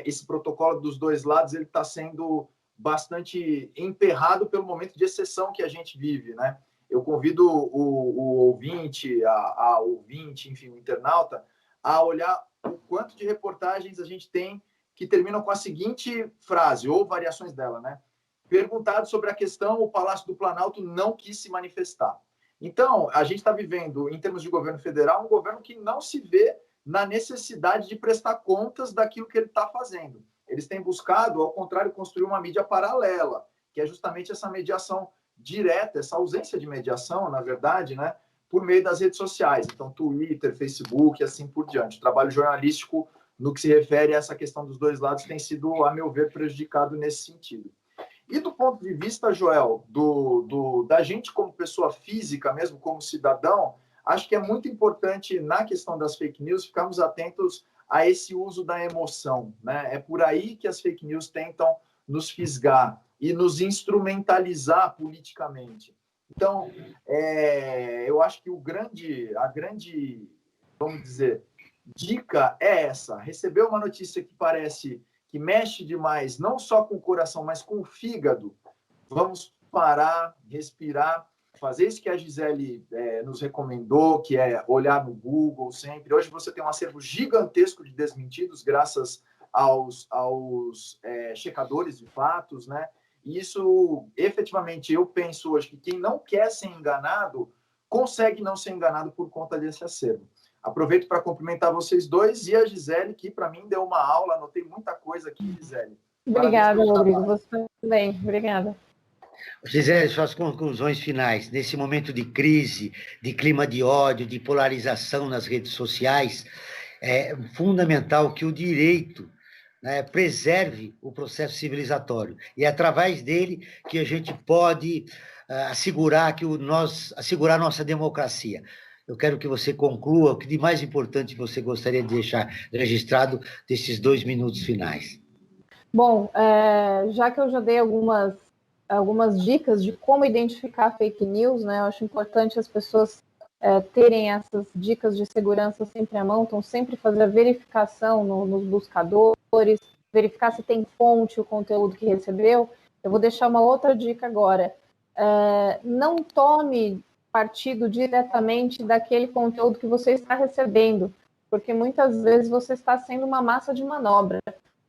esse protocolo dos dois lados ele está sendo bastante emperrado pelo momento de exceção que a gente vive, né? Eu convido o ouvinte, a ouvinte, enfim, o internauta, a olhar o quanto de reportagens a gente tem que terminam com a seguinte frase, ou variações dela, né? Perguntado sobre a questão, o Palácio do Planalto não quis se manifestar. Então, a gente está vivendo, em termos de governo federal, um governo que não se vê na necessidade de prestar contas daquilo que ele está fazendo. Eles têm buscado, ao contrário, construir uma mídia paralela, que é justamente essa mediação direta, essa ausência de mediação, na verdade, né, por meio das redes sociais. Então, Twitter, Facebook e assim por diante. O trabalho jornalístico, no que se refere a essa questão dos dois lados, tem sido, a meu ver, prejudicado nesse sentido. E do ponto de vista, Joel, da gente como pessoa física, mesmo como cidadão, acho que é muito importante, na questão das fake news, ficarmos atentos a esse uso da emoção. Né? É por aí que as fake news tentam nos fisgar e nos instrumentalizar politicamente. Então, eu acho que a grande, vamos dizer, dica é essa: receber uma notícia que parece que mexe demais, não só com o coração, mas com o fígado, vamos parar, respirar, fazer isso que a Gisele nos recomendou, que é olhar no Google sempre. Hoje você tem um acervo gigantesco de desmentidos, graças aos checadores de fatos, né? E isso, efetivamente, eu penso hoje que quem não quer ser enganado, consegue não ser enganado por conta desse acervo. Aproveito para cumprimentar vocês dois e a Gisele, que para mim deu uma aula, anotei muita coisa aqui, Gisele. Obrigada, Rodrigo. Você também. Obrigada. Gisele, suas conclusões finais. Nesse momento de crise, de clima de ódio, de polarização nas redes sociais, é fundamental que o direito, né, preserve o processo civilizatório. E é através dele que a gente pode assegurar a nossa democracia. Eu quero que você conclua o que de mais importante você gostaria de deixar registrado desses 2 minutos finais. Bom, já que eu já dei algumas dicas de como identificar fake news, né? Eu acho importante as pessoas terem essas dicas de segurança sempre à mão, então sempre fazer a verificação nos buscadores, verificar se tem fonte o conteúdo que recebeu. Eu vou deixar uma outra dica agora. Não tome partido diretamente daquele conteúdo que você está recebendo, porque muitas vezes você está sendo uma massa de manobra.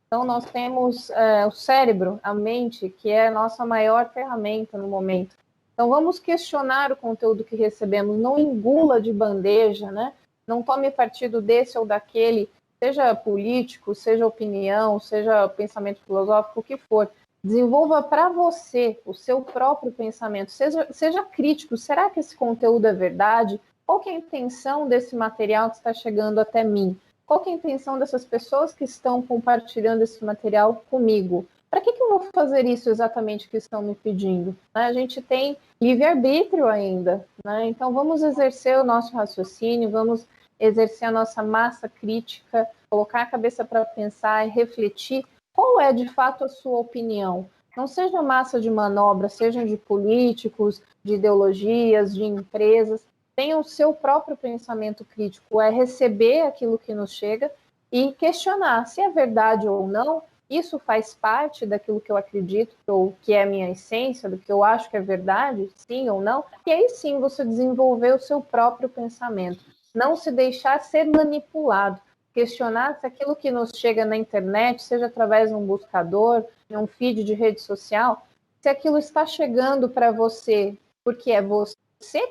Então, nós temos o cérebro, a mente, que é a nossa maior ferramenta no momento. Então, vamos questionar o conteúdo que recebemos, não engula de bandeja, né? Não tome partido desse ou daquele, seja político, seja opinião, seja pensamento filosófico, o que for. Desenvolva para você o seu próprio pensamento, seja crítico. Será que esse conteúdo é verdade? Qual que é a intenção desse material que está chegando até mim? Qual que é a intenção dessas pessoas que estão compartilhando esse material comigo? Para que eu vou fazer isso exatamente que estão me pedindo? A gente tem livre-arbítrio ainda, né? Então vamos exercer o nosso raciocínio, vamos exercer a nossa massa crítica, colocar a cabeça para pensar e refletir. Qual é, de fato, a sua opinião? Não seja massa de manobra, sejam de políticos, de ideologias, de empresas. Tenha o seu próprio pensamento crítico, é receber aquilo que nos chega e questionar se é verdade ou não. Isso faz parte daquilo que eu acredito, ou que é a minha essência, do que eu acho que é verdade, sim ou não. E aí sim você desenvolver o seu próprio pensamento. Não se deixar ser manipulado. Questionar se aquilo que nos chega na internet, seja através de um buscador, de um feed de rede social, se aquilo está chegando para você porque é você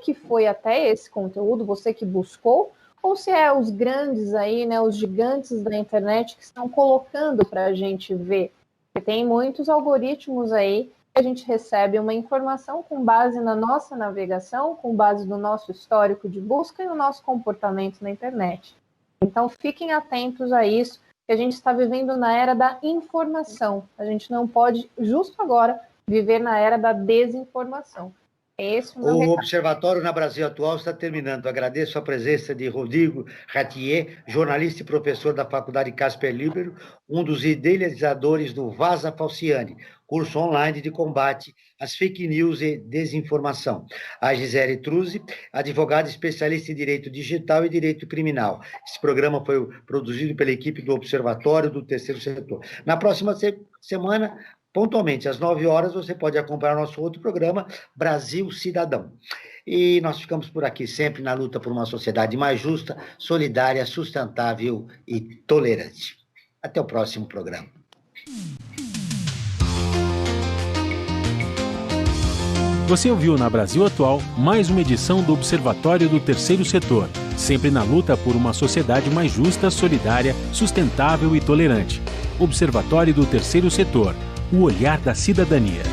que foi até esse conteúdo, você que buscou, ou se é os grandes aí, né, os gigantes da internet que estão colocando para a gente ver. Porque tem muitos algoritmos aí que a gente recebe uma informação com base na nossa navegação, com base no nosso histórico de busca e no nosso comportamento na internet. Então, fiquem atentos a isso, que a gente está vivendo na era da informação. A gente não pode, justo agora, viver na era da desinformação. Esse é o meu recado. Observatório na Brasil Atual está terminando. Agradeço a presença de Rodrigo Ratier, jornalista e professor da Faculdade Casper Libero, um dos idealizadores do Vaza Falciane, curso online de combate às fake news e desinformação. A Gisele Truzzi, advogada especialista em direito digital e direito criminal. Esse programa foi produzido pela equipe do Observatório do Terceiro Setor. Na próxima semana, pontualmente, às 9 horas, você pode acompanhar nosso outro programa, Brasil Cidadão. E nós ficamos por aqui sempre na luta por uma sociedade mais justa, solidária, sustentável e tolerante. Até o próximo programa. Você ouviu na Brasil Atual mais uma edição do Observatório do Terceiro Setor, sempre na luta por uma sociedade mais justa, solidária, sustentável e tolerante. Observatório do Terceiro Setor, o olhar da cidadania.